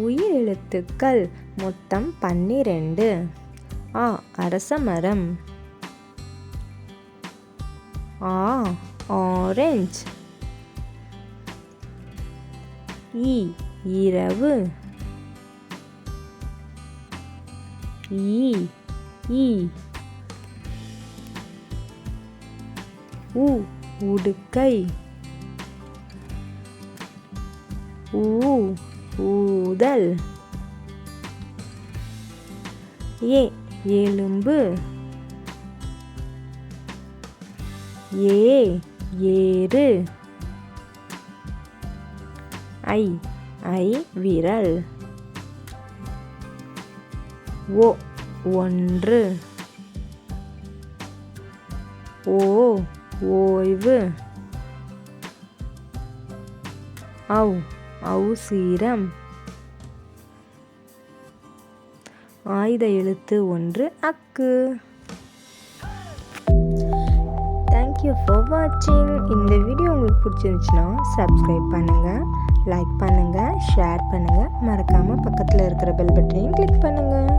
உயிரெழுத்துக்கள் மொத்தம் 12. ஆ அரசமரம். ஆ ஆரஞ்சு. ஈ இரவு. ஈ ஈ. உ உடுக்கை. ஊ ஊதல். ஏ எலும்பு. ஏ ஏறு. ஐ விரல். ஓ ஒன்று. ஓ ஓய்வு. ஔசீரம். ஆயுத எழுத்து 1 அக்கு. தேங்க்யூ ஃபார் வாட்சிங். இந்த வீடியோ உங்களுக்கு பிடிச்சிருந்துச்சுன்னா சப்ஸ்கிரைப் பண்ணுங்கள், லைக் பண்ணுங்கள், ஷேர் பண்ணுங்கள். மறக்காமல் பக்கத்தில் இருக்கிற பெல் பட்டனையும் கிளிக் பண்ணுங்கள்.